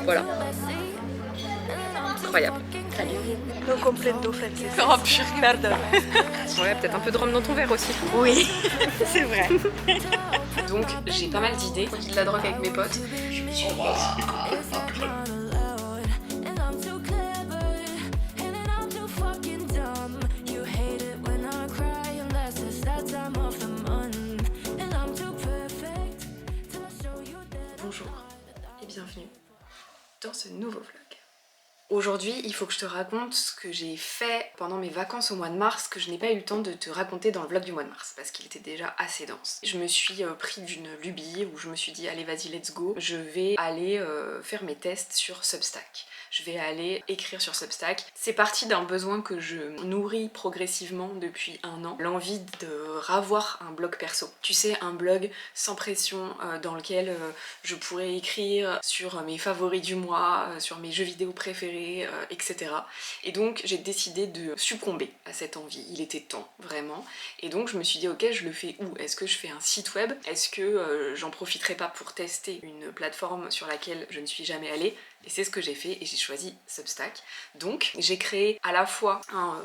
Voilà. Incroyable. Salut. No comprendo francese. Oh purée. Pardon. Ouais, peut-être un peu de rhum dans ton verre aussi. Oui, c'est vrai. Donc j'ai pas mal d'idées. Produit de la drogue avec mes potes. Bonjour et bienvenue dans ce nouveau vlog. Aujourd'hui, il faut que je te raconte ce que j'ai fait pendant mes vacances au mois de mars que je n'ai pas eu le temps de te raconter dans le vlog du mois de mars parce qu'il était déjà assez dense. Je me suis pris d'une lubie où je me suis dit allez vas-y let's go, je vais aller faire mes tests sur Substack. Je vais aller écrire sur Substack. C'est parti d'un besoin que je nourris progressivement depuis un an, l'envie de ravoir un blog perso. Tu sais, un blog sans pression dans lequel je pourrais écrire sur mes favoris du mois, sur mes jeux vidéo préférés, etc. Et donc j'ai décidé de succomber à cette envie. Il était temps, vraiment. Et donc je me suis dit ok, je le fais où? Est-ce que je fais un site web? Est-ce que j'en profiterai pas pour tester une plateforme sur laquelle je ne suis jamais allée? Et c'est ce que j'ai fait et j'ai choisi Substack. Donc j'ai créé à la fois un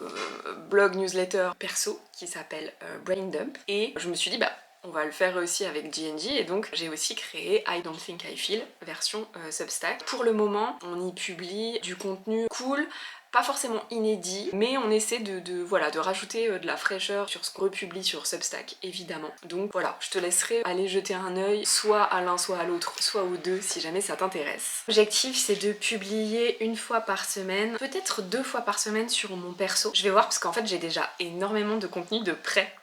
blog newsletter perso qui s'appelle Braindump et je me suis dit bah on va le faire aussi avec GNG et donc j'ai aussi créé I Don't Think I Feel version Substack. Pour le moment on y publie du contenu cool, pas forcément inédit, mais on essaie de rajouter de la fraîcheur sur ce qu'on republie sur Substack, évidemment. Donc voilà, je te laisserai aller jeter un œil, soit à l'un, soit à l'autre, soit aux deux, si jamais ça t'intéresse. L'objectif, c'est de publier une fois par semaine, peut-être 2 fois par semaine sur mon perso. Je vais voir, parce qu'en fait, j'ai déjà énormément de contenu de prêt.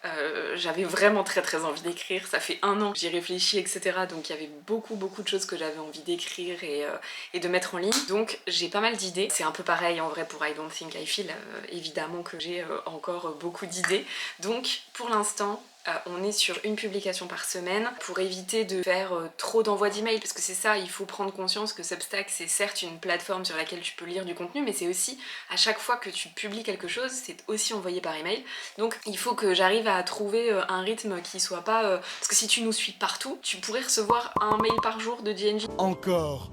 J'avais vraiment très envie d'écrire, ça fait un an que j'y réfléchis, etc. Donc il y avait beaucoup de choses que j'avais envie d'écrire et de mettre en ligne. Donc j'ai pas mal d'idées. C'est un peu pareil en vrai pour I Don't Think I Feel, évidemment que j'ai encore beaucoup d'idées. Donc pour l'instant, on est sur une publication par semaine pour éviter de faire trop d'envois d'emails parce que c'est ça, il faut prendre conscience que Substack c'est certes une plateforme sur laquelle tu peux lire du contenu mais c'est aussi à chaque fois que tu publies quelque chose c'est aussi envoyé par email, donc il faut que j'arrive à trouver un rythme qui soit pas parce que si tu nous suis partout tu pourrais recevoir un mail par jour de GNG. Encore.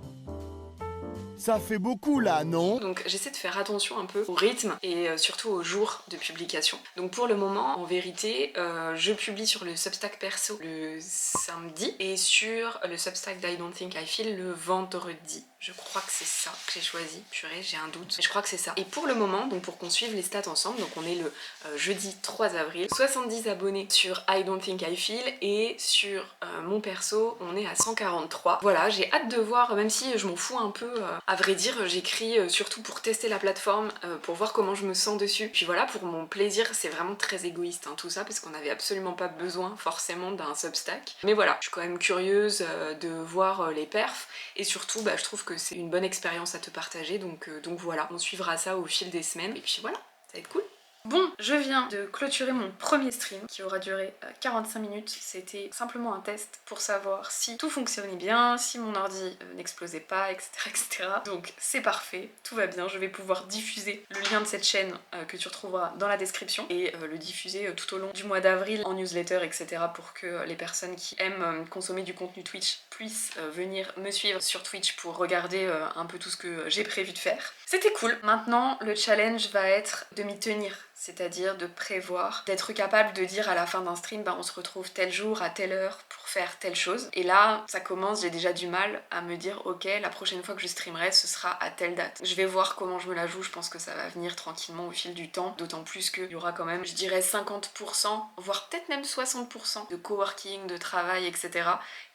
Ça fait beaucoup là, non? Donc j'essaie de faire attention un peu au rythme et surtout aux jours de publication. Donc pour le moment, en vérité, je publie sur le Substack perso le samedi et sur le Substack d'I Don't Think I Feel le vendredi. Je crois que c'est ça que j'ai choisi. Purée, j'ai un doute. Mais je crois que c'est ça. Et pour le moment, donc pour qu'on suive les stats ensemble, donc on est le jeudi 3 avril, 70 abonnés sur I Don't Think I Feel et sur mon perso, on est à 143. Voilà, j'ai hâte de voir, même si je m'en fous un peu. À vrai dire, j'écris surtout pour tester la plateforme, pour voir comment je me sens dessus. Puis voilà, pour mon plaisir, c'est vraiment très égoïste hein, tout ça, parce qu'on n'avait absolument pas besoin forcément d'un Substack. Mais voilà, je suis quand même curieuse de voir les perfs, et surtout, bah, je trouve que c'est une bonne expérience à te partager, donc voilà, on suivra ça au fil des semaines, et puis voilà, ça va être cool. Bon, je viens de clôturer mon premier stream qui aura duré 45 minutes. C'était simplement un test pour savoir si tout fonctionnait bien, si mon ordi n'explosait pas, etc., etc. Donc c'est parfait, tout va bien. Je vais pouvoir diffuser le lien de cette chaîne que tu retrouveras dans la description et le diffuser tout au long du mois d'avril en newsletter, etc. pour que les personnes qui aiment consommer du contenu Twitch puissent venir me suivre sur Twitch pour regarder un peu tout ce que j'ai prévu de faire. C'était cool. Maintenant, le challenge va être de m'y tenir. C'est-à-dire de prévoir, d'être capable de dire à la fin d'un stream, bah on se retrouve tel jour, à telle heure pour faire telle chose. Et là, ça commence, j'ai déjà du mal à me dire, ok, la prochaine fois que je streamerai, ce sera à telle date. Je vais voir comment je me la joue, je pense que ça va venir tranquillement au fil du temps, d'autant plus qu'il y aura quand même, je dirais 50%, voire peut-être même 60% de coworking, de travail, etc.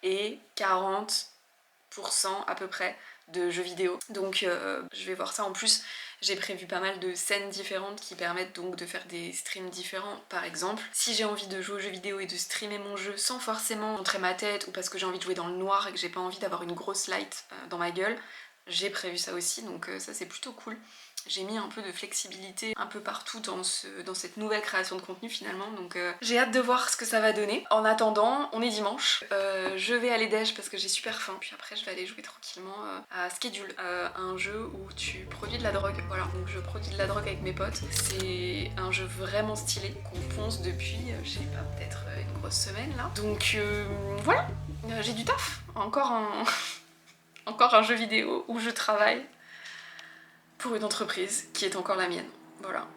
et 40% à peu près de jeux vidéo. Donc je vais voir ça. En plus, j'ai prévu pas mal de scènes différentes qui permettent donc de faire des streams différents. Par exemple, si j'ai envie de jouer aux jeux vidéo et de streamer mon jeu sans forcément montrer ma tête ou parce que j'ai envie de jouer dans le noir et que j'ai pas envie d'avoir une grosse light dans ma gueule, j'ai prévu ça aussi, donc ça c'est plutôt cool. J'ai mis un peu de flexibilité un peu partout dans cette nouvelle création de contenu finalement, donc j'ai hâte de voir ce que ça va donner. En attendant, on est dimanche, je vais aller déj parce que j'ai super faim, puis après je vais aller jouer tranquillement à Schedule, un jeu où tu produis de la drogue. Voilà, donc je produis de la drogue avec mes potes. C'est un jeu vraiment stylé qu'on ponce depuis, je sais pas, peut-être une grosse semaine là. Donc voilà, j'ai du taf, encore encore un jeu vidéo où je travaille pour une entreprise qui est encore la mienne. Voilà.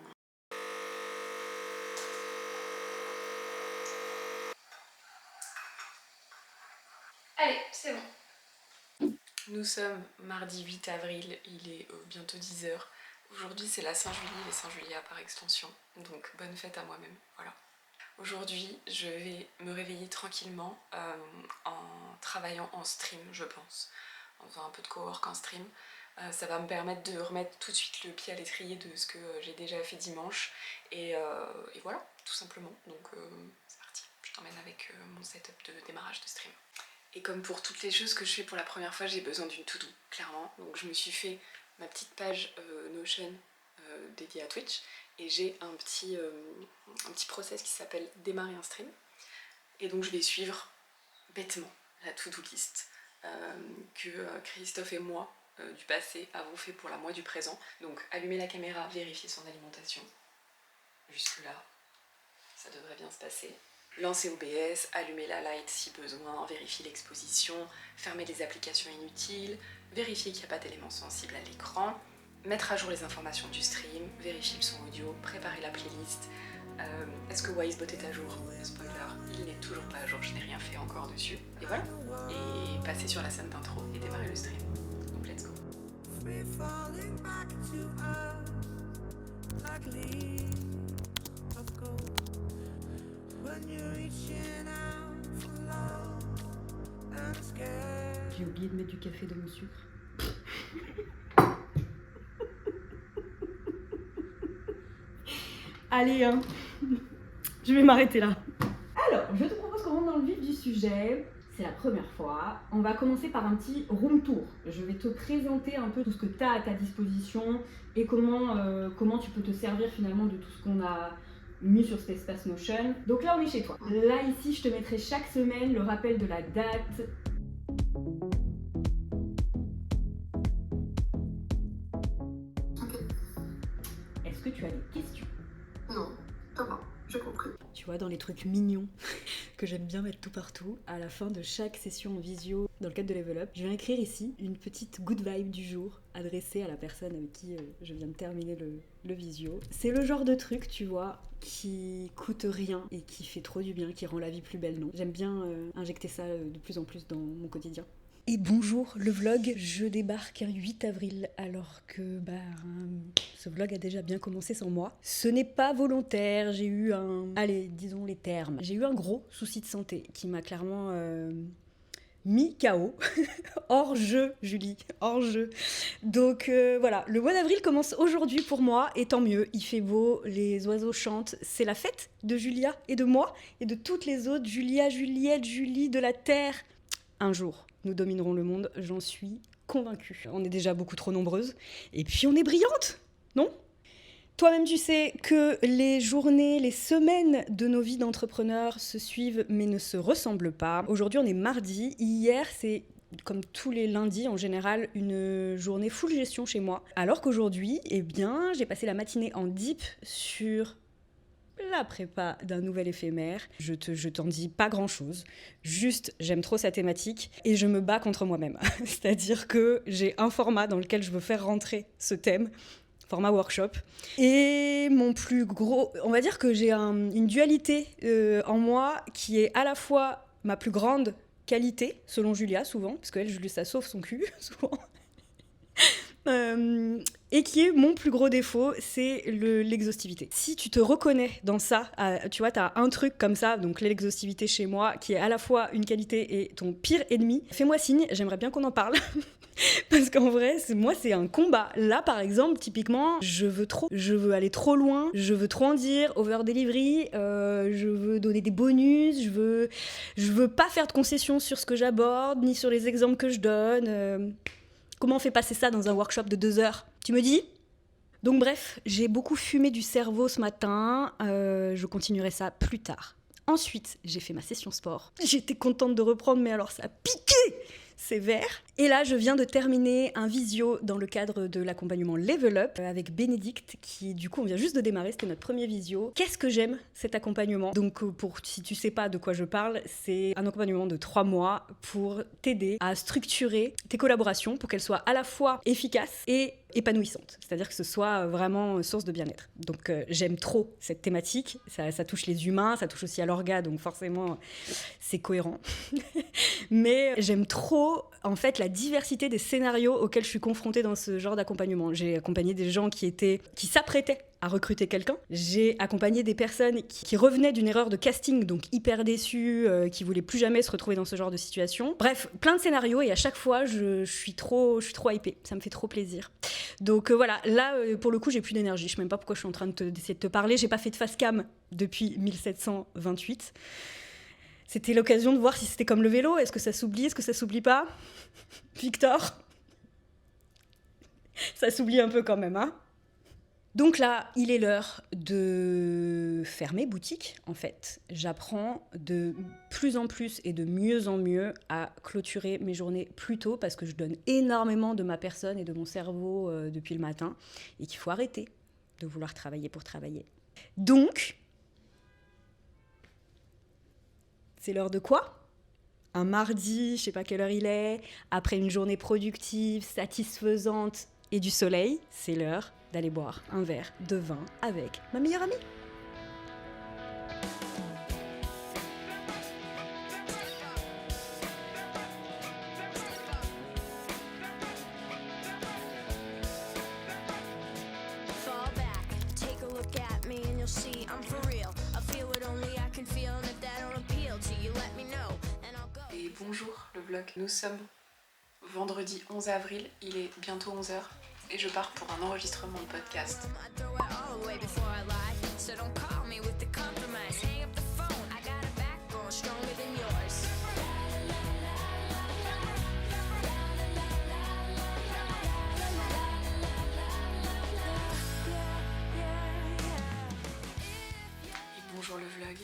Allez, c'est bon. Nous sommes mardi 8 avril, il est bientôt 10h. Aujourd'hui c'est la Saint-Julie, les Saint-Julia par extension, donc bonne fête à moi-même, voilà. Aujourd'hui je vais me réveiller tranquillement en travaillant en stream, je pense, en faisant un peu de cowork en stream. Ça va me permettre de remettre tout de suite le pied à l'étrier de ce que j'ai déjà fait dimanche et voilà, tout simplement. Donc c'est parti, je t'emmène avec mon setup de démarrage de stream. Et comme pour toutes les choses que je fais pour la première fois, j'ai besoin d'une to-do, clairement. Donc je me suis fait ma petite page Notion dédiée à Twitch et j'ai un petit process qui s'appelle démarrer un stream. Et donc je vais suivre bêtement la to-do list que Christophe et moi du passé avons fait pour la moi du présent. Donc allumer la caméra, vérifier son alimentation. Jusque là, ça devrait bien se passer. Lancer OBS, allumer la light si besoin, vérifier l'exposition, fermer les applications inutiles, vérifier qu'il n'y a pas d'éléments sensibles à l'écran, mettre à jour les informations du stream, vérifier le son audio, préparer la playlist. Est-ce que Wisebot est à jour? Spoiler, il n'est toujours pas à jour, je n'ai rien fait encore dessus. Et voilà, et passer sur la scène d'intro et démarrer le stream. Donc let's go. J'ai oublié de mettre du café dans mon sucre. Allez, hein. Je vais m'arrêter là. Alors, je te propose qu'on rentre dans le vif du sujet. C'est la première fois. On va commencer par un petit room tour. Je vais te présenter un peu tout ce que tu as à ta disposition et comment tu peux te servir finalement de tout ce qu'on a mis sur cet espace Notion. Donc là, on est chez toi. Là, ici, je te mettrai chaque semaine le rappel de la date. Est-ce que tu as des questions? Non, ça va, j'ai compris. Tu vois, dans les trucs mignons que j'aime bien mettre tout partout, à la fin de chaque session en visio dans le cadre de Level Up, je viens écrire ici une petite good vibe du jour adressée à la personne avec qui je viens de terminer le visio. C'est le genre de truc, tu vois, qui coûte rien et qui fait trop du bien, qui rend la vie plus belle, non? J'aime bien injecter ça de plus en plus dans mon quotidien. Et bonjour le vlog, je débarque un 8 avril alors que ce vlog a déjà bien commencé sans moi. Ce n'est pas volontaire, j'ai eu allez, disons les termes. J'ai eu un gros souci de santé qui m'a clairement mis KO. Hors jeu, Julie, hors jeu. Donc voilà, le mois d'avril commence aujourd'hui pour moi et tant mieux, il fait beau, les oiseaux chantent. C'est la fête de Julia et de moi et de toutes les autres Julia, Juliette, Julie de la Terre. Un jour, nous dominerons le monde, j'en suis convaincue. On est déjà beaucoup trop nombreuses, et puis on est brillantes, non? Toi-même, tu sais que les journées, les semaines de nos vies d'entrepreneurs se suivent, mais ne se ressemblent pas. Aujourd'hui, on est mardi. Hier, c'est, comme tous les lundis en général, une journée full gestion chez moi. Alors qu'aujourd'hui, eh bien, j'ai passé la matinée en deep sur la prépa d'un nouvel éphémère. Je t'en dis pas grand-chose. Juste, j'aime trop sa thématique et je me bats contre moi-même. C'est-à-dire que j'ai un format dans lequel je veux faire rentrer ce thème, format workshop. Et mon plus gros... On va dire que j'ai une dualité en moi qui est à la fois ma plus grande qualité, selon Julia, souvent, parce qu'elle, Julia, ça sauve son cul, souvent. Et qui est mon plus gros défaut, c'est l'exhaustivité. Si tu te reconnais dans ça, tu vois, t'as un truc comme ça, donc l'exhaustivité chez moi, qui est à la fois une qualité et ton pire ennemi, fais-moi signe, j'aimerais bien qu'on en parle. Parce qu'en vrai, moi, c'est un combat. Là, par exemple, typiquement, je veux aller trop loin, je veux trop en dire, over-delivery, je veux donner des bonus, je veux pas faire de concessions sur ce que j'aborde, ni sur les exemples que je donne. Comment on fait passer ça dans un workshop de 2 heures? Tu me dis? Donc bref, j'ai beaucoup fumé du cerveau ce matin, je continuerai ça plus tard. Ensuite, j'ai fait ma session sport. J'étais contente de reprendre, mais alors ça a piqué sévère. Et là, je viens de terminer un visio dans le cadre de l'accompagnement Level Up avec Bénédicte, qui du coup, on vient juste de démarrer, c'était notre premier visio. Qu'est-ce que j'aime cet accompagnement ? Donc, si tu sais pas de quoi je parle, c'est un accompagnement de 3 mois pour t'aider à structurer tes collaborations pour qu'elles soient à la fois efficaces et épanouissantes, c'est-à-dire que ce soit vraiment source de bien-être. Donc j'aime trop cette thématique, ça touche les humains, ça touche aussi à l'orga, donc forcément c'est cohérent. Mais j'aime trop en fait la diversité des scénarios auxquels je suis confrontée dans ce genre d'accompagnement. J'ai accompagné des gens qui s'apprêtaient à recruter quelqu'un. J'ai accompagné des personnes qui revenaient d'une erreur de casting, donc hyper déçues, qui voulaient plus jamais se retrouver dans ce genre de situation. Bref, plein de scénarios et à chaque fois, je suis trop hypée. Ça me fait trop plaisir. Donc voilà, là, pour le coup, j'ai plus d'énergie. Je sais même pas pourquoi je suis en train d'essayer de te parler. J'ai pas fait de face cam depuis 1728. C'était l'occasion de voir si c'était comme le vélo. Est-ce que ça s'oublie ? Est-ce que ça s'oublie pas ? Victor ? Ça s'oublie un peu quand même, hein ? Donc là, il est l'heure de fermer boutique, en fait. J'apprends de plus en plus et de mieux en mieux à clôturer mes journées plus tôt parce que je donne énormément de ma personne et de mon cerveau depuis le matin et qu'il faut arrêter de vouloir travailler pour travailler. Donc, c'est l'heure de quoi ? Un mardi, je sais pas quelle heure il est, après une journée productive, satisfaisante et du soleil, c'est l'heure d'aller boire un verre de vin avec ma meilleure amie. Et bonjour le vlog, nous sommes vendredi 11 avril, il est bientôt 11h. Et je pars pour un enregistrement de podcast. Et bonjour le vlog.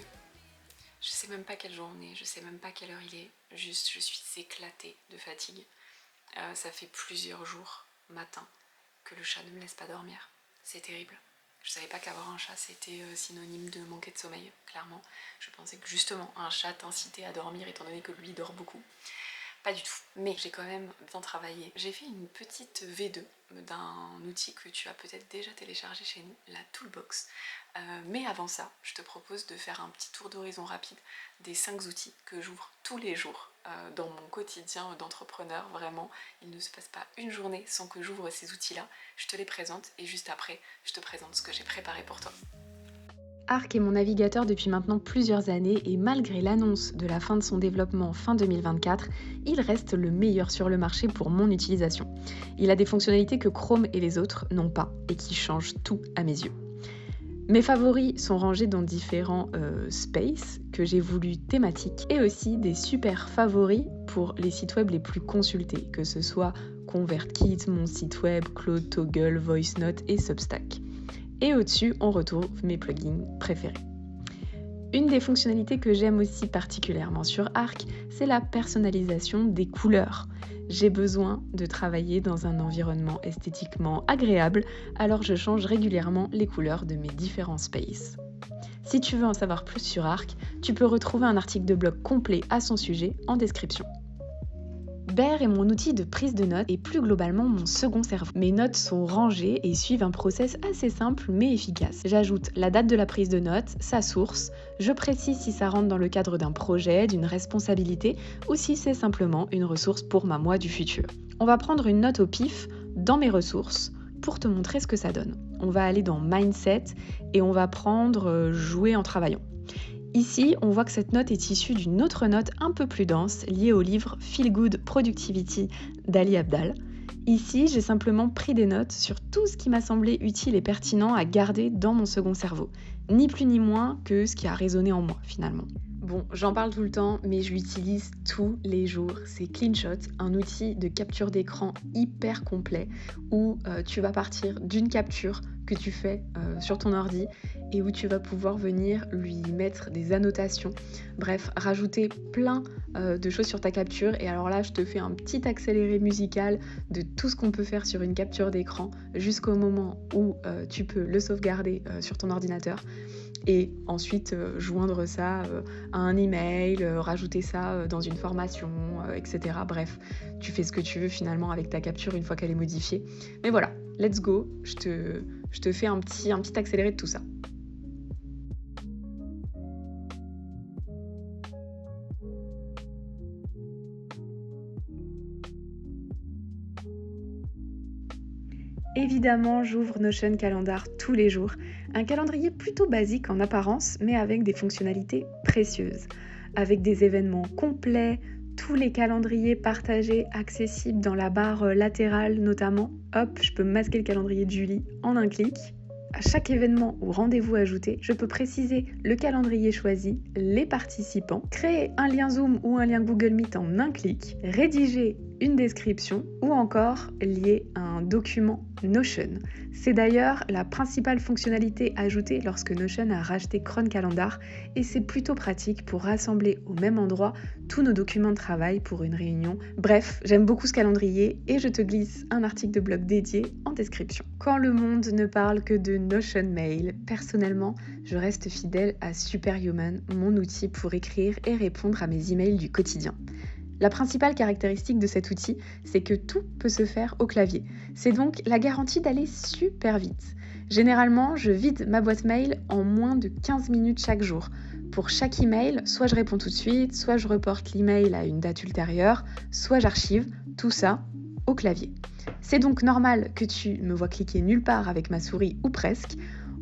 Je sais même pas quelle jour on est, je sais même pas quelle heure il est. Juste, je suis éclatée de fatigue. Ça fait plusieurs jours, matin, que le chat ne me laisse pas dormir. C'est terrible. Je savais pas qu'avoir un chat c'était synonyme de manquer de sommeil, clairement. Je pensais que justement un chat t'incitait à dormir étant donné que lui dort beaucoup. Pas du tout. Mais j'ai quand même bien travaillé. J'ai fait une petite V2 d'un outil que tu as peut-être déjà téléchargé chez nous, la Toolbox. Mais avant ça, je te propose de faire un petit tour d'horizon rapide des 5 outils que j'ouvre tous les jours dans mon quotidien d'entrepreneur. Vraiment, il ne se passe pas une journée sans que j'ouvre ces outils-là. Je te les présente et juste après, je te présente ce que j'ai préparé pour toi. Arc est mon navigateur depuis maintenant plusieurs années et malgré l'annonce de la fin de son développement fin 2024, il reste le meilleur sur le marché pour mon utilisation. Il a des fonctionnalités que Chrome et les autres n'ont pas et qui changent tout à mes yeux. Mes favoris sont rangés dans différents spaces que j'ai voulu thématiques et aussi des super favoris pour les sites web les plus consultés, que ce soit ConvertKit, mon site web, Claude, Toggle, VoiceNote et Substack. Et au-dessus, on retrouve mes plugins préférés. Une des fonctionnalités que j'aime aussi particulièrement sur Arc, c'est la personnalisation des couleurs. J'ai besoin de travailler dans un environnement esthétiquement agréable, alors je change régulièrement les couleurs de mes différents spaces. Si tu veux en savoir plus sur Arc, tu peux retrouver un article de blog complet à son sujet en description. Bear est mon outil de prise de notes et plus globalement mon second cerveau. Mes notes sont rangées et suivent un process assez simple mais efficace. J'ajoute la date de la prise de notes, sa source, je précise si ça rentre dans le cadre d'un projet, d'une responsabilité ou si c'est simplement une ressource pour ma moi du futur. On va prendre une note au pif dans mes ressources pour te montrer ce que ça donne. On va aller dans Mindset et on va prendre Jouer en travaillant. Ici, on voit que cette note est issue d'une autre note un peu plus dense liée au livre Feel Good Productivity d'Ali Abdaal. Ici, j'ai simplement pris des notes sur tout ce qui m'a semblé utile et pertinent à garder dans mon second cerveau. Ni plus ni moins que ce qui a résonné en moi finalement. Bon, j'en parle tout le temps, mais je l'utilise tous les jours. C'est CleanShot, un outil de capture d'écran hyper complet où tu vas partir d'une capture que tu fais sur ton ordi et où tu vas pouvoir venir lui mettre des annotations. Bref, rajouter plein de choses sur ta capture. Et alors là, je te fais un petit accéléré musical de tout ce qu'on peut faire sur une capture d'écran jusqu'au moment où tu peux le sauvegarder sur ton ordinateur. Et ensuite joindre ça à un email, rajouter ça dans une formation, etc. Bref, tu fais ce que tu veux finalement avec ta capture une fois qu'elle est modifiée. Mais voilà, let's go, je te fais un petit accéléré de tout ça. Évidemment, j'ouvre Notion Calendar tous les jours. Un calendrier plutôt basique en apparence, mais avec des fonctionnalités précieuses. Avec des événements complets, tous les calendriers partagés, accessibles dans la barre latérale notamment. Hop, je peux masquer le calendrier de Julie en un clic. À chaque événement ou rendez-vous ajouté, je peux préciser le calendrier choisi, les participants, créer un lien Zoom ou un lien Google Meet en un clic, rédiger une description ou encore lier un document Notion. C'est d'ailleurs la principale fonctionnalité ajoutée lorsque Notion a racheté Cron Calendar et c'est plutôt pratique pour rassembler au même endroit tous nos documents de travail pour une réunion. Bref, j'aime beaucoup ce calendrier et je te glisse un article de blog dédié en description. Quand le monde ne parle que de Notion Mail, personnellement, je reste fidèle à Superhuman, mon outil pour écrire et répondre à mes emails du quotidien. La principale caractéristique de cet outil, c'est que tout peut se faire au clavier. C'est donc la garantie d'aller super vite. Généralement, je vide ma boîte mail en moins de 15 minutes chaque jour. Pour chaque email, soit je réponds tout de suite, soit je reporte l'email à une date ultérieure, soit j'archive, tout ça au clavier. C'est donc normal que tu me vois cliquer nulle part avec ma souris ou presque.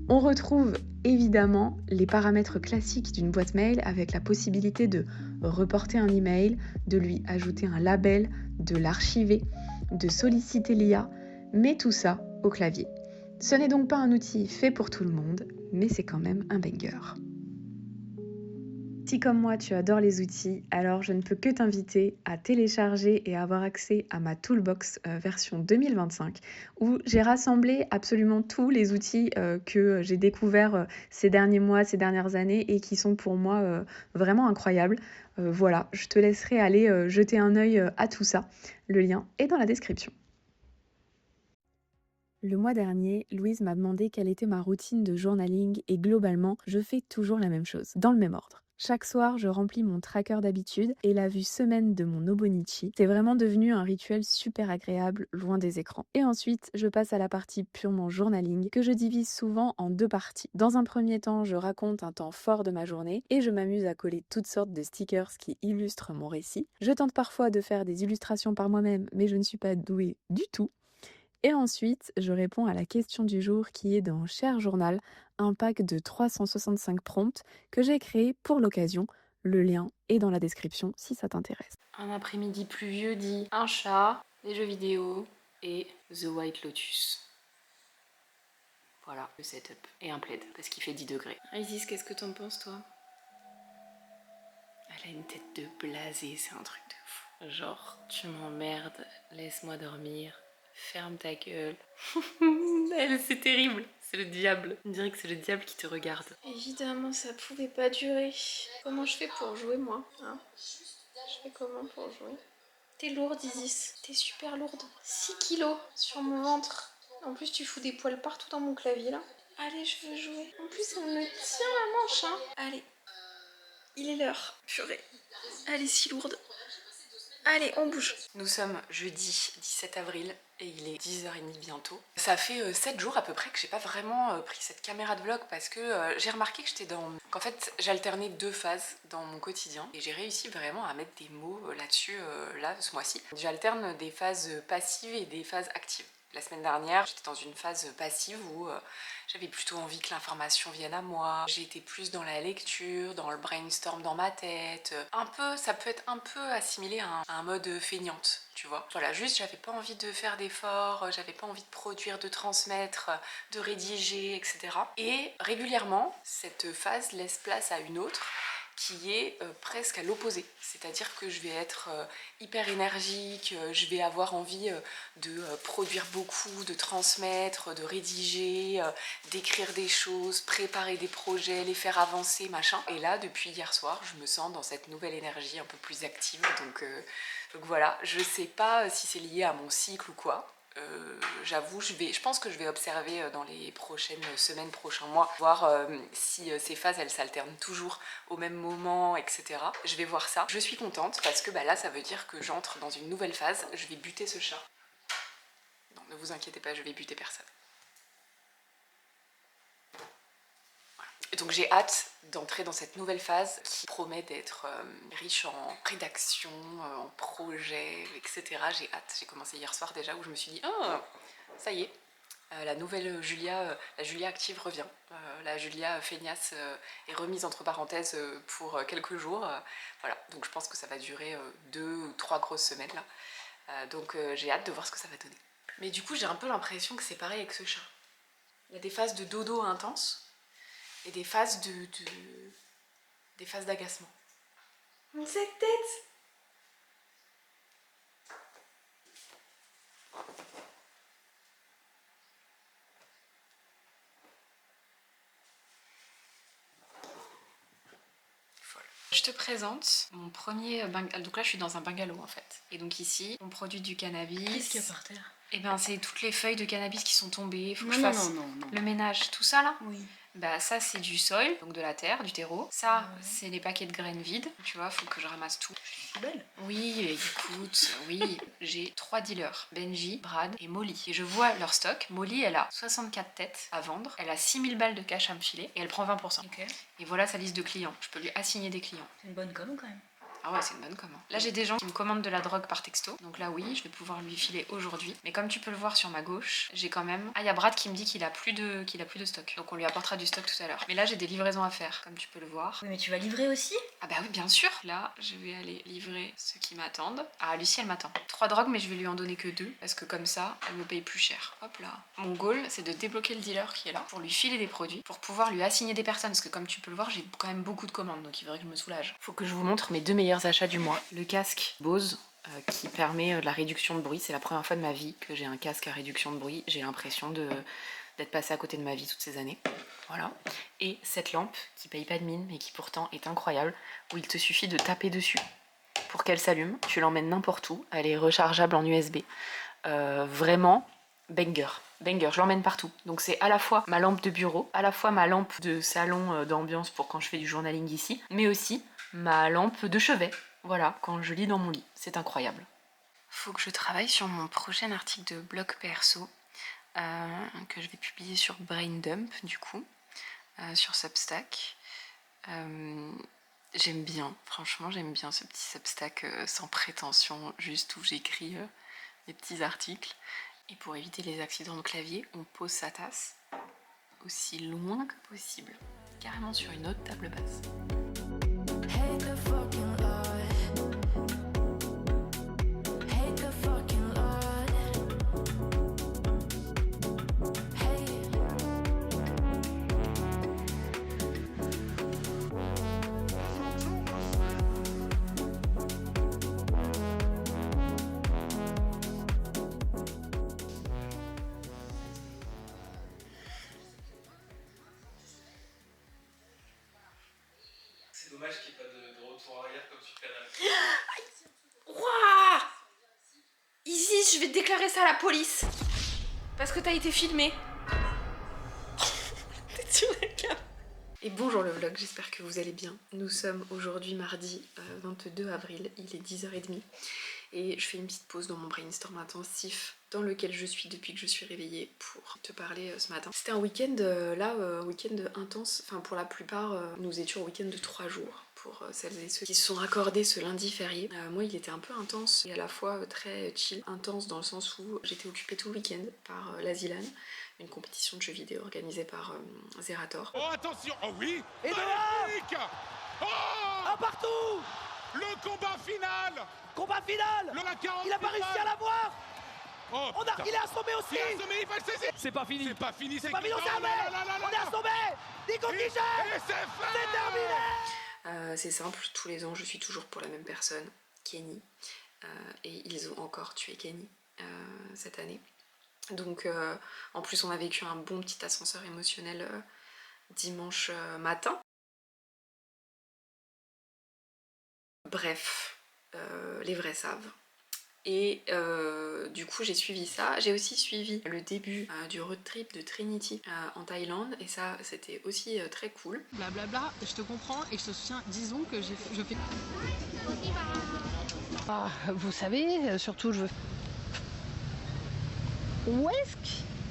On retrouve évidemment les paramètres classiques d'une boîte mail avec la possibilité de reporter un email, de lui ajouter un label, de l'archiver, de solliciter l'IA, mais tout ça au clavier. Ce n'est donc pas un outil fait pour tout le monde, mais c'est quand même un banger. Si comme moi tu adores les outils, alors je ne peux que t'inviter à télécharger et avoir accès à ma Toolbox version 2025 où j'ai rassemblé absolument tous les outils que j'ai découverts ces derniers mois, ces dernières années et qui sont pour moi vraiment incroyables. Voilà, je te laisserai aller jeter un œil à tout ça. Le lien est dans la description. Le mois dernier, Louise m'a demandé quelle était ma routine de journaling et globalement, je fais toujours la même chose, dans le même ordre. Chaque soir, je remplis mon tracker d'habitude et la vue semaine de mon Obonichi. C'est vraiment devenu un rituel super agréable, loin des écrans. Et ensuite, je passe à la partie purement journaling que je divise souvent en deux parties. Dans un premier temps, je raconte un temps fort de ma journée et je m'amuse à coller toutes sortes de stickers qui illustrent mon récit. Je tente parfois de faire des illustrations par moi-même, mais je ne suis pas douée du tout. Et ensuite, je réponds à la question du jour qui est dans Cher Journal, un pack de 365 prompts que j'ai créé pour l'occasion. Le lien est dans la description si ça t'intéresse. Un après-midi pluvieux dit un chat, des jeux vidéo et The White Lotus. Voilà le setup. Et un plaid, parce qu'il fait 10 degrés. Isis, qu'est-ce que t'en penses, toi? Elle a une tête de blasé, c'est un truc de fou. Genre, tu m'emmerdes, laisse-moi dormir. Ferme ta gueule. Elle, c'est terrible. C'est le diable. On dirait que c'est le diable qui te regarde. Évidemment, ça pouvait pas durer. Comment je fais pour jouer, moi, hein? Je fais comment pour jouer? T'es lourde, Isis. T'es super lourde. 6 kilos sur mon ventre. En plus, tu fous des poils partout dans mon clavier, là. Allez, je veux jouer. En plus, elle me tient la manche, hein. Allez. Il est l'heure. Purée. Elle est si lourde. Allez, on bouge. Nous sommes jeudi 17 avril et il est 10h30 bientôt. Ça fait 7 jours à peu près que j'ai pas vraiment pris cette caméra de vlog parce que j'ai remarqué que qu'en fait j'alternais 2 phases dans mon quotidien et j'ai réussi vraiment à mettre des mots là-dessus là ce mois-ci. J'alterne des phases passives et des phases actives. La semaine dernière, j'étais dans une phase passive où j'avais plutôt envie que l'information vienne à moi. J'étais plus dans la lecture, dans le brainstorm dans ma tête. Ça peut être un peu assimilé à un mode feignante, tu vois. Voilà, juste j'avais pas envie de faire d'efforts, j'avais pas envie de produire, de transmettre, de rédiger, etc. Et régulièrement, cette phase laisse place à une autre. qui est presque à l'opposé. C'est-à-dire que je vais être hyper énergique, je vais avoir envie de produire beaucoup, de transmettre, de rédiger, d'écrire des choses, préparer des projets, les faire avancer, machin. Et là, depuis hier soir, je me sens dans cette nouvelle énergie un peu plus active. Donc voilà, je sais pas si c'est lié à mon cycle ou quoi. J'avoue, je pense que je vais observer dans les prochaines semaines, prochains mois, voir si ces phases elles s'alternent toujours au même moment, etc. Je vais voir ça. Je suis contente parce que là ça veut dire que j'entre dans une nouvelle phase. Je vais buter ce chat. Non, ne vous inquiétez pas, je vais buter personne. Et donc j'ai hâte d'entrer dans cette nouvelle phase qui promet d'être riche en rédaction, en projets, etc. J'ai hâte. J'ai commencé hier soir déjà où je me suis dit « Oh, ça y est, la nouvelle Julia, la Julia active revient. La Julia feignasse est remise entre parenthèses pour quelques jours. Voilà, donc je pense que ça va durer 2 ou 3 grosses semaines là. Donc j'ai hâte de voir ce que ça va donner. Mais du coup j'ai un peu l'impression que c'est pareil avec ce chat. Il y a des phases de dodo intenses. Et des phases des phases d'agacement. Mais cette tête! Folle. Je te présente mon premier bungalow. Donc là je suis dans un bungalow en fait. Et donc ici on produit du cannabis. Qu'est-ce qu'il y a par terre? Et ben c'est toutes les feuilles de cannabis qui sont tombées. Faut que Non, je non, fasse non. le ménage. Tout ça là? Oui. Bah ça c'est du soil, donc de la terre, du terreau. Ça c'est les paquets de graines vides. Tu vois, faut que je ramasse tout. Belle. Oui, écoute, oui. J'ai 3 dealers, Benji, Brad et Molly. Et je vois leur stock. Molly, elle a 64 têtes à vendre. Elle a 6000 balles de cash à me filer et elle prend 20%. Ok. Et voilà sa liste de clients. Je peux lui assigner des clients. C'est une bonne com quand même. Ah ouais, c'est une bonne commande. Là, j'ai des gens qui me commandent de la drogue par texto. Donc là, oui, je vais pouvoir lui filer aujourd'hui. Mais comme tu peux le voir sur ma gauche, j'ai quand même... Ah, il y a Brad qui me dit qu'il a plus de stock. Donc on lui apportera du stock tout à l'heure. Mais là, j'ai des livraisons à faire, comme tu peux le voir. Oui, mais tu vas livrer aussi? Ah bah oui, bien sûr. Là, je vais aller livrer ceux qui m'attendent. Ah, Lucie, elle m'attend. 3 drogues, mais je vais lui en donner que 2. Parce que comme ça, elle me paye plus cher. Hop là. Mon goal, c'est de débloquer le dealer qui est là. Pour lui filer des produits. Pour pouvoir lui assigner des personnes. Parce que comme tu peux le voir, j'ai quand même beaucoup de commandes. Donc il faudrait que je me soulage. Faut que je vous montre mes 2 meilleurs achats du mois. Le casque Bose qui permet de la réduction de bruit. C'est la première fois de ma vie que j'ai un casque à réduction de bruit. J'ai l'impression d'être passée à côté de ma vie toutes ces années. Voilà. Et cette lampe qui paye pas de mine mais qui pourtant est incroyable, où il te suffit de taper dessus pour qu'elle s'allume. Tu l'emmènes n'importe où. Elle est rechargeable en USB. Vraiment banger. Banger, je l'emmène partout. Donc c'est à la fois ma lampe de bureau, à la fois ma lampe de salon d'ambiance pour quand je fais du journaling ici, mais aussi ma lampe de chevet. Voilà, quand je lis dans mon lit, c'est incroyable. Faut que je travaille sur mon prochain article de blog perso que je vais publier sur Braindump du coup, sur Substack. J'aime bien, franchement j'aime bien ce petit Substack sans prétention, juste où j'écris des petits articles. Et pour éviter les accidents de clavier, on pose sa tasse aussi loin que possible, carrément sur une autre table basse. C'est dommage qu'il n'y ait pas de retour arrière comme sur Canal. Wouah! Isis, je vais te déclarer ça à la police. Parce que t'as été filmé. T'es sur la cam. Et bonjour le vlog, j'espère que vous allez bien. Nous sommes aujourd'hui mardi 22 avril, il est 10h30. Et je fais une petite pause dans mon brainstorm intensif dans lequel je suis depuis que je suis réveillée pour te parler ce matin. C'était un week-end un week-end intense, enfin pour la plupart nous étions au week-end de 3 jours pour celles et ceux qui se sont raccordés ce lundi férié. Moi il était un peu intense et à la fois très chill, intense dans le sens où j'étais occupée tout le week-end par l'Asilan, une compétition de jeux vidéo organisée par Zerator. Oh attention, oh oui. Et magnifique. Oh, un partout. le combat final. Combat final. Il a pas réussi à l'avoir. Oh, Il est assommé aussi. il est assommé, il va le saisir. C'est pas fini. C'est pas fini, C'est pas fini, on s'est armé. On est assommé. Nico Guiget. Et c'est fait. C'est terminé. C'est simple, tous les ans je suis toujours pour la même personne, Kenny, et ils ont encore tué Kenny cette année. Donc en plus on a vécu un bon petit ascenseur émotionnel dimanche matin. Bref, les vrais savent. Et du coup j'ai suivi ça. J'ai aussi suivi le début du road trip de Trinity en Thaïlande et ça c'était aussi très cool. Blablabla, je te comprends et je te soutiens. Disons que je fais... Ah, vous savez, surtout je veux...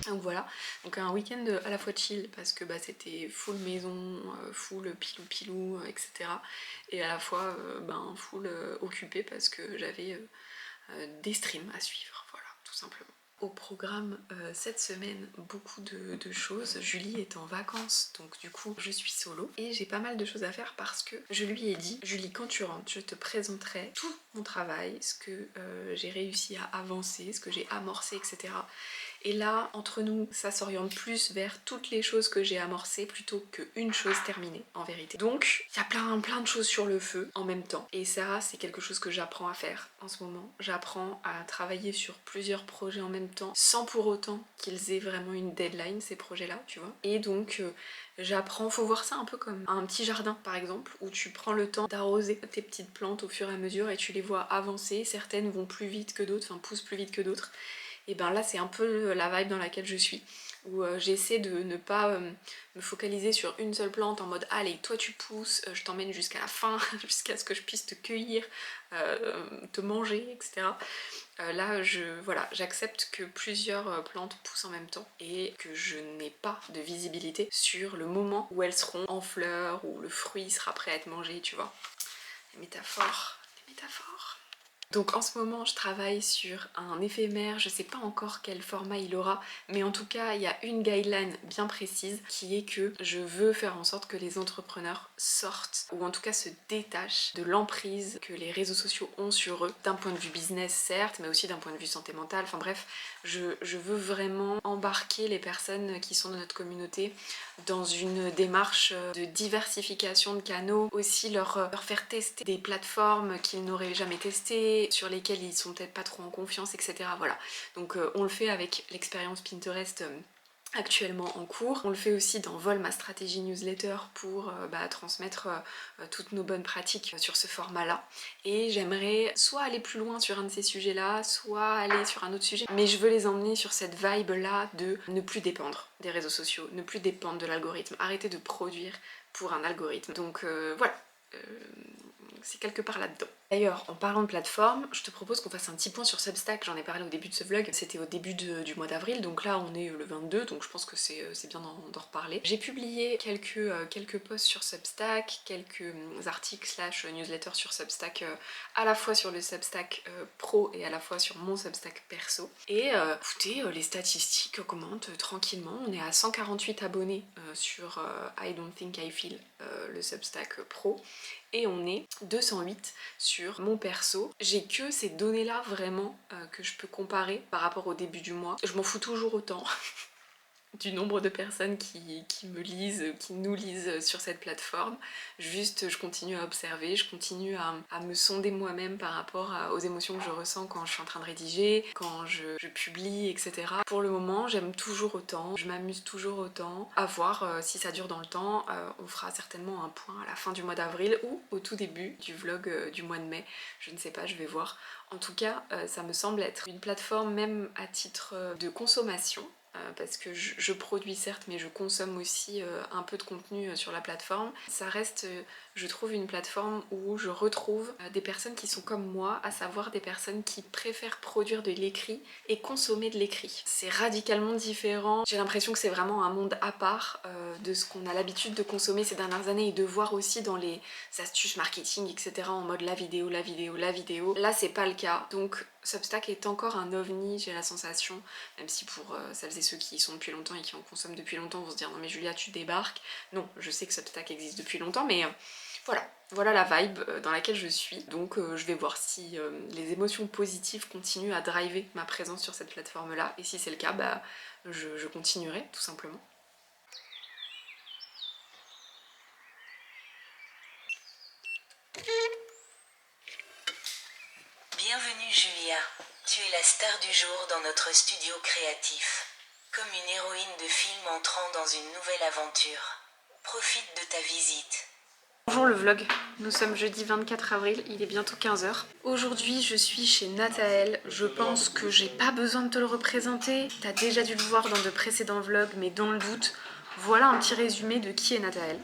Donc voilà, donc un week-end à la fois chill parce que bah, c'était full maison, full pilou-pilou, etc. Et à la fois full occupé parce que j'avais des streams à suivre, voilà, tout simplement. Au programme cette semaine, beaucoup de choses. Julie est en vacances, donc du coup je suis solo et j'ai pas mal de choses à faire parce que je lui ai dit, Julie, quand tu rentres, je te présenterai tout mon travail, ce que j'ai réussi à avancer, ce que j'ai amorcé, etc. Et là, entre nous, ça s'oriente plus vers toutes les choses que j'ai amorcées plutôt qu'une chose terminée, en vérité. Donc, il y a plein de choses sur le feu en même temps. Et ça, c'est quelque chose que j'apprends à faire en ce moment. J'apprends à travailler sur plusieurs projets en même temps, sans pour autant qu'ils aient vraiment une deadline, ces projets-là, tu vois. Et donc, j'apprends, faut voir ça un peu comme un petit jardin, par exemple, où tu prends le temps d'arroser tes petites plantes au fur et à mesure et tu les vois avancer. Certaines vont plus vite que d'autres, enfin poussent plus vite que d'autres. Et ben là c'est un peu la vibe dans laquelle je suis, où j'essaie de ne pas me focaliser sur une seule plante en mode allez toi tu pousses, je t'emmène jusqu'à la fin, jusqu'à ce que je puisse te cueillir, te manger, etc. Là voilà, j'accepte que plusieurs plantes poussent en même temps et que je n'ai pas de visibilité sur le moment où elles seront en fleurs, où le fruit sera prêt à être mangé, tu vois. Les métaphores, les métaphores. Donc en ce moment je travaille sur un éphémère, je sais pas encore quel format il aura, mais en tout cas il y a une guideline bien précise qui est que je veux faire en sorte que les entrepreneurs sortent, ou en tout cas se détachent de l'emprise que les réseaux sociaux ont sur eux, d'un point de vue business certes, mais aussi d'un point de vue santé mentale, enfin bref, je veux vraiment embarquer les personnes qui sont dans notre communauté dans une démarche de diversification de canaux, aussi leur faire tester des plateformes qu'ils n'auraient jamais testées, sur lesquelles ils sont peut-être pas trop en confiance, etc. Voilà, donc on le fait avec l'expérience Pinterest actuellement en cours. On le fait aussi dans Vol ma stratégie newsletter pour transmettre toutes nos bonnes pratiques sur ce format-là. Et j'aimerais soit aller plus loin sur un de ces sujets-là, soit aller sur un autre sujet. Mais je veux les emmener sur cette vibe-là de ne plus dépendre des réseaux sociaux, ne plus dépendre de l'algorithme, arrêter de produire pour un algorithme. Donc voilà. C'est quelque part là-dedans. D'ailleurs, en parlant de plateforme, je te propose qu'on fasse un petit point sur Substack, j'en ai parlé au début de ce vlog, c'était au début du mois d'avril, donc là on est le 22, donc je pense que c'est bien d'en reparler. J'ai publié quelques posts sur Substack, quelques articles / newsletters sur Substack, à la fois sur le Substack pro et à la fois sur mon Substack perso. Et écoutez, les statistiques augmentent tranquillement, on est à 148 abonnés sur I Don't Think I Feel, le Substack pro, et on est 208 sur mon perso. J'ai que ces données là vraiment que je peux comparer par rapport au début du mois. Je m'en fous toujours autant du nombre de personnes qui me lisent, qui nous lisent sur cette plateforme. Juste je continue à observer, je continue à me sonder moi-même par rapport aux émotions que je ressens quand je suis en train de rédiger, quand je publie, etc. Pour le moment j'aime toujours autant, je m'amuse toujours autant. À voir si ça dure dans le temps, on fera certainement un point à la fin du mois d'avril ou au tout début du vlog du mois de mai, je ne sais pas, je vais voir. En tout cas ça me semble être une plateforme même à titre de consommation, parce que je produis certes mais je consomme aussi un peu de contenu sur la plateforme. Ça reste, je trouve, une plateforme où je retrouve des personnes qui sont comme moi, à savoir des personnes qui préfèrent produire de l'écrit et consommer de l'écrit. C'est radicalement différent, j'ai l'impression que c'est vraiment un monde à part de ce qu'on a l'habitude de consommer ces dernières années et de voir aussi dans les astuces marketing, etc. en mode la vidéo, la vidéo, la vidéo. Là c'est pas le cas, donc Substack est encore un ovni, j'ai la sensation, même si pour celles et ceux qui y sont depuis longtemps et qui en consomment depuis longtemps vont se dire non mais Julia tu débarques. Non, je sais que Substack existe depuis longtemps, mais voilà la vibe dans laquelle je suis. Donc je vais voir si les émotions positives continuent à driver ma présence sur cette plateforme là, et si c'est le cas, je continuerai tout simplement. tu es la star du jour dans notre studio créatif. Comme une héroïne de film entrant dans une nouvelle aventure. Profite de ta visite. Bonjour le vlog, nous sommes jeudi 24 avril, il est bientôt 15 h. Aujourd'hui je suis chez Nathael, je pense que j'ai pas besoin de te le représenter, t'as déjà dû le voir dans de précédents vlogs, mais dans le doute, voilà un petit résumé de qui est Nathael.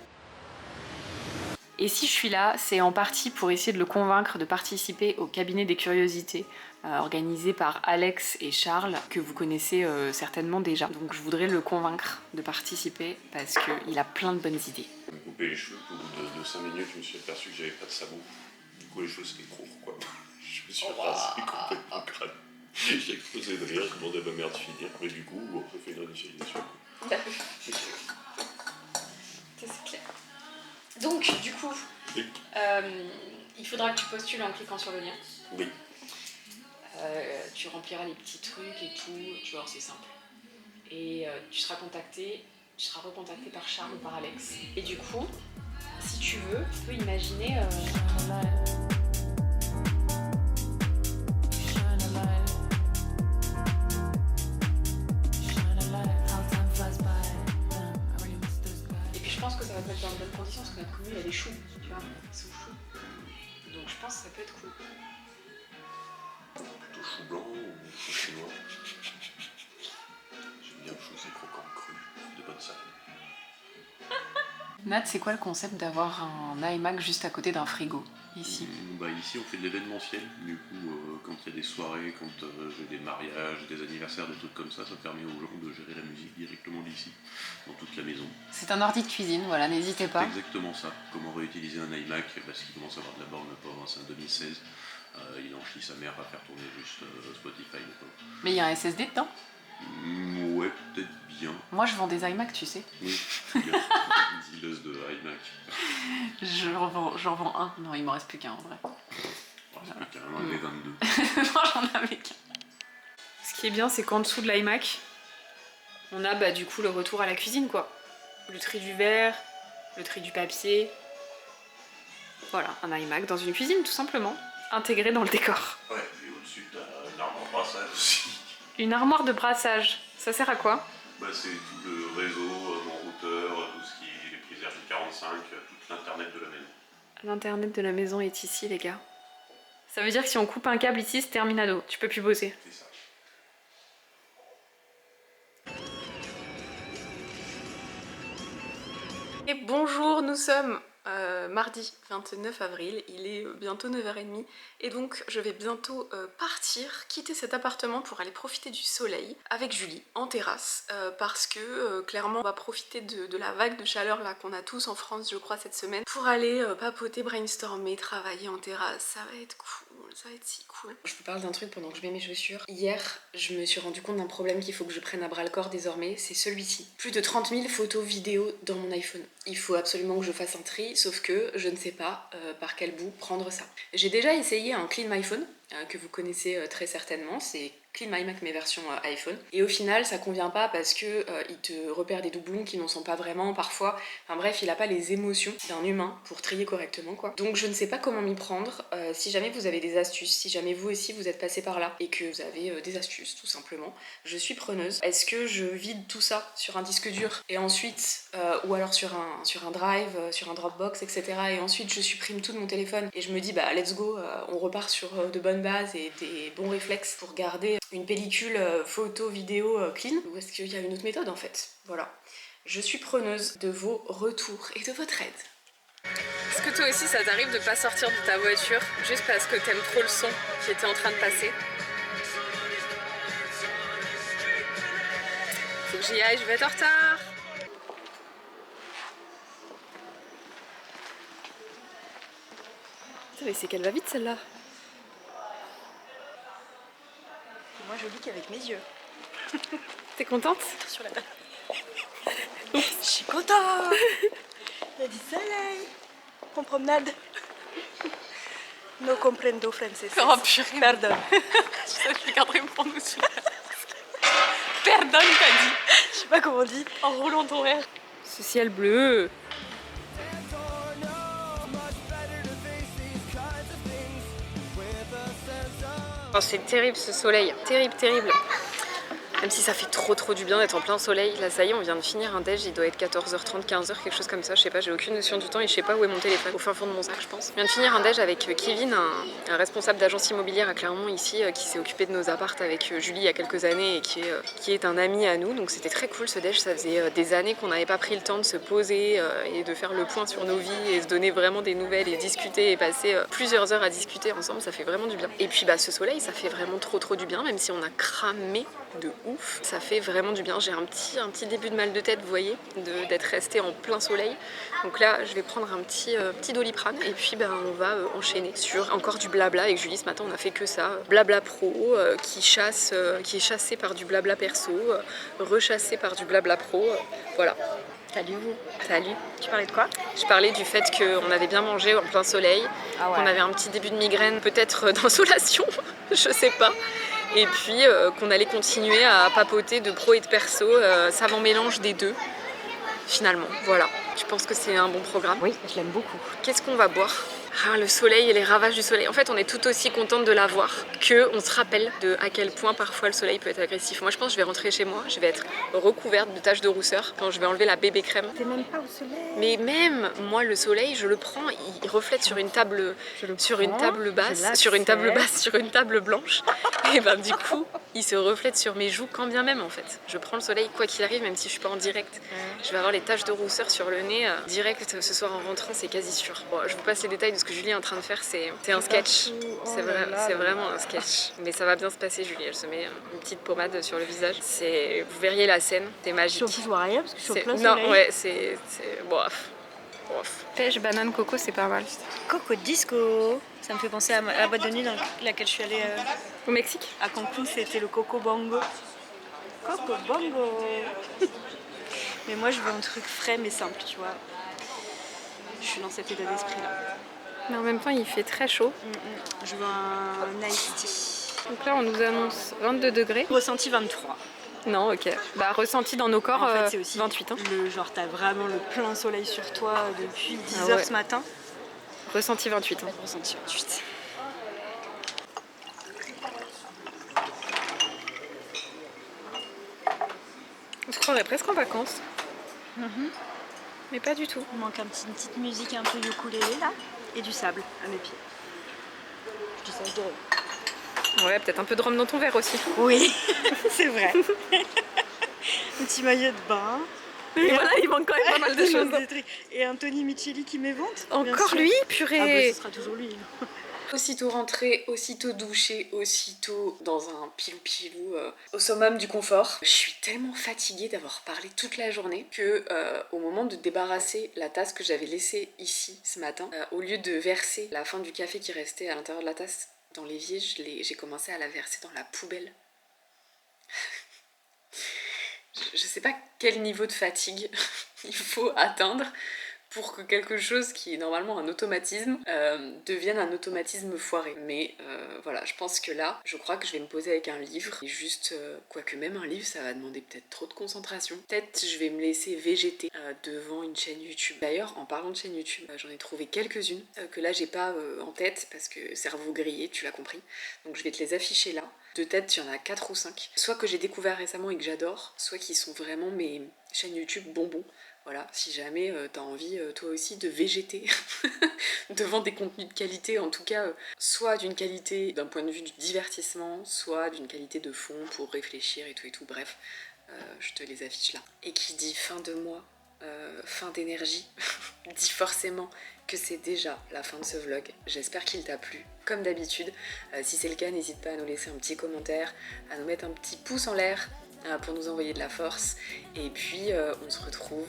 Et si je suis là, c'est en partie pour essayer de le convaincre de participer au cabinet des curiosités organisé par Alex et Charles, que vous connaissez certainement déjà. Donc je voudrais le convaincre de participer parce qu'il a plein de bonnes idées. Je me coupais les cheveux, au bout de 5 minutes, je me suis aperçu que j'avais pas de sabot. Du coup, les cheveux c'était court, quoi. Je me suis rasé complètement crâne. J'ai explosé de rire, je demandais à ma mère de finir, mais du coup, on fait une réinitialisation. C'est clair. Donc, du coup, il faudra que tu postules en cliquant sur le lien. Oui. Tu rempliras les petits trucs et tout, tu vois, c'est simple. Et tu seras recontacté par Charles ou par Alex. Et du coup, si tu veux, tu peux imaginer... Et puis je pense que ça va te mettre dans de bonnes conditions parce que notre commune elle est chou, tu vois, ils sont choux. Donc je pense que ça peut être cool. Plutôt chou blanc ou chou chinois. J'aime bien le chou, c'est croquant, cru, de bonne salade. Nat, c'est quoi le concept d'avoir un iMac juste à côté d'un frigo, ici? Ici on fait de l'événementiel, du coup quand il y a des soirées, quand j'ai des mariages, des anniversaires, des trucs comme ça permet aux gens de gérer la musique directement d'ici, dans toute la maison. C'est un ordi de cuisine, voilà, n'hésitez pas. C'est exactement ça. Comment réutiliser un iMac, parce qu'il commence à avoir de la borne, le pauvre, c'est un 2016. Il en chie sa mère à faire tourner juste Spotify. Mais il y a un SSD dedans? Ouais, peut-être bien. Moi je vends des iMac, tu sais. Oui, c'est bien. Une dealeuse de iMac. J'en vends un. Non, il m'en reste plus qu'un en vrai. C'est plus carrément un V22. Non, j'en avais qu'un. Ce qui est bien, c'est qu'en dessous de l'iMac, on a du coup le retour à la cuisine, quoi. Le tri du verre, le tri du papier. Voilà, un iMac dans une cuisine, tout simplement. Intégré dans le décor. Ouais, et au-dessus, t'as une armoire de brassage aussi. Une armoire de brassage, ça sert à quoi? C'est tout le réseau, mon routeur, tout ce qui est les prises RJ45, tout l'internet de la maison. L'internet de la maison est ici, les gars. Ça veut dire que si on coupe un câble ici, c'est terminado. Tu peux plus bosser. C'est ça. Et bonjour, nous sommes mardi 29 avril, il est bientôt 9h30 et donc je vais bientôt partir, quitter cet appartement pour aller profiter du soleil avec Julie en terrasse parce que clairement on va profiter de la vague de chaleur là qu'on a tous en France je crois cette semaine pour aller papoter, brainstormer, travailler en terrasse, ça va être cool, ça va être si cool. Je vous parle d'un truc pendant que je mets mes chaussures. Hier je me suis rendu compte d'un problème qu'il faut que je prenne à bras le corps désormais, c'est celui-ci. Plus de 30 000 photos vidéos dans mon iPhone. Il faut absolument que je fasse un tri, sauf que je ne sais pas par quel bout prendre ça. J'ai déjà essayé un Clean My Phone, que vous connaissez très certainement, c'est Clean My Mac mais version iPhone. Et au final ça convient pas parce que il te repère des doublons qui n'en sont pas vraiment parfois. Enfin bref, il a pas les émotions d'un humain pour trier correctement quoi. Donc je ne sais pas comment m'y prendre. Si jamais vous avez des astuces, si jamais vous aussi vous êtes passé par là et que vous avez des astuces tout simplement, je suis preneuse. Est-ce que je vide tout ça sur un disque dur et ensuite ou alors sur un drive, sur un Dropbox, etc. et ensuite je supprime tout de mon téléphone et je me dis let's go, on repart sur de bonnes bases et des bons réflexes pour garder une pellicule photo, vidéo clean, ou est-ce qu'il y a une autre méthode en fait? Voilà. Je suis preneuse de vos retours et de votre aide. Est-ce que toi aussi ça t'arrive de pas sortir de ta voiture juste parce que t'aimes trop le son qui était en train de passer? Faut que j'y aille, je vais être en retard. Putain, mais c'est qu'elle va vite celle-là. Moi je lis qu'avec mes yeux. T'es contente? Sur la Je suis contente. Il y a du soleil. En promenade. No comprendo francés. Oh purée. Pardon. Je le garderai pour nous celui-là. Pardon, t'as dit. Je sais pas comment on dit. En roulant ton air. Ce ciel bleu. Oh, c'est terrible ce soleil, terrible, terrible. Même si ça fait trop du bien d'être en plein soleil. Là ça y est, on vient de finir un déj, il doit être 14h30, 15h, quelque chose comme ça, je sais pas, j'ai aucune notion du temps et je sais pas où est mon téléphone, au fin fond de mon sac je pense. Je viens de finir un déj avec Kevin, un responsable d'agence immobilière à Clermont ici, qui s'est occupé de nos appartes avec Julie il y a quelques années et qui est un ami à nous, donc c'était très cool ce déj. Ça faisait des années qu'on n'avait pas pris le temps de se poser et de faire le point sur nos vies et se donner vraiment des nouvelles et discuter et passer plusieurs heures à discuter ensemble, ça fait vraiment du bien. Et puis bah ce soleil, ça fait vraiment trop du bien, même si on a cramé de ouf, ça fait vraiment du bien. J'ai un petit début de mal de tête, vous voyez, d'être resté en plein soleil. Donc là, je vais prendre un petit Doliprane et puis ben, on va enchaîner sur encore du blabla. Avec Julie ce matin, on a fait que ça. Blabla pro qui est chassé par du blabla perso, rechassé par du blabla pro. Voilà. Salut vous. Salut. Tu parlais de quoi? Je parlais du fait qu'on avait bien mangé en plein soleil, qu'on avait un petit début de migraine, peut-être d'insolation, je sais pas. Et puis qu'on allait continuer à papoter de pro et de perso, savant mélange des deux, finalement, voilà. Tu penses que c'est un bon programme? Oui, je l'aime beaucoup. Qu'est-ce qu'on va boire? Ah, le soleil et les ravages du soleil. En fait, on est tout aussi contente de l'avoir qu'on se rappelle de à quel point parfois le soleil peut être agressif. Moi, je pense que je vais rentrer chez moi, je vais être recouverte de taches de rousseur quand je vais enlever la bébé crème. T'es même pas au soleil. Mais même moi, le soleil, je le prends, il reflète sur une table, sur une table blanche. Et ben du coup, il se reflète sur mes joues quand bien même en fait. Je prends le soleil quoi qu'il arrive, même si je suis pas en direct. Je vais avoir les taches de rousseur sur le nez direct ce soir en rentrant, c'est quasi sûr. Bon, je vous passe les détails de ce que Julie est en train de faire, c'est un sketch. C'est vraiment un sketch. Mais ça va bien se passer, Julie. Elle se met une petite pommade sur le visage. Vous verriez la scène, c'est magique. Je vois rien parce que je suis au plein soleil. Non, ouais, c'est bof. Pêche, banane, coco, c'est pas mal. Coco disco. Ça me fait penser à la boîte de nuit dans laquelle je suis allée au Mexique. À Cancun, c'était le Coco Bongo. Coco Bongo. Mais moi, je veux un truc frais mais simple, tu vois. Je suis dans cet état d'esprit-là. Mais en même temps, il fait très chaud. Je veux un iced tea. Donc là, on nous annonce 22 degrés. Ressenti 23. Non, ok. Bah, ressenti dans nos corps, en fait, c'est aussi 28. Hein. Genre, t'as vraiment le plein soleil sur toi depuis 10h ce matin. Ressenti 28. Hein. Ressenti 28. On se croirait presque en vacances. Mais pas du tout. Il manque une petite musique un peu ukulélé là. Et du sable à mes pieds. Je dis ça, je dirais. Ouais, peut-être un peu de rhum dans ton verre aussi. Oui, c'est vrai. Un petit maillot de bain. Et voilà, il manque quand même pas mal de choses. Et Anthony Micheli qui m'évente. Encore lui, purée. Ah bah, ce sera toujours lui. Aussitôt rentré, aussitôt douché, aussitôt dans un pilou-pilou au summum du confort. Je suis tellement fatiguée d'avoir parlé toute la journée que au moment de débarrasser la tasse que j'avais laissée ici ce matin, au lieu de verser la fin du café qui restait à l'intérieur de la tasse dans l'évier, j'ai commencé à la verser dans la poubelle. Je sais pas quel niveau de fatigue il faut atteindre pour que quelque chose qui est normalement un automatisme devienne un automatisme foiré. Mais voilà, je pense que là, je crois que je vais me poser avec un livre. Et juste, quoique même un livre, ça va demander peut-être trop de concentration. Peut-être je vais me laisser végéter devant une chaîne YouTube. D'ailleurs, en parlant de chaîne YouTube, j'en ai trouvé quelques-unes que là j'ai pas en tête parce que cerveau grillé, tu l'as compris. Donc je vais te les afficher là. De tête, il y en a 4 ou 5. Soit que j'ai découvert récemment et que j'adore, soit qui sont vraiment mes chaînes YouTube bonbons. Voilà, si jamais t'as envie toi aussi de végéter devant des contenus de qualité, en tout cas soit d'une qualité d'un point de vue du divertissement, soit d'une qualité de fond pour réfléchir et tout, bref, je te les affiche là. Et qui dit fin de mois, fin d'énergie, dit forcément que c'est déjà la fin de ce vlog. J'espère qu'il t'a plu, comme d'habitude. Si c'est le cas, n'hésite pas à nous laisser un petit commentaire, à nous mettre un petit pouce en l'air, pour nous envoyer de la force. Et puis on se retrouve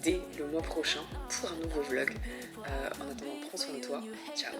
dès le mois prochain pour un nouveau vlog. En attendant, prends soin de toi. Ciao.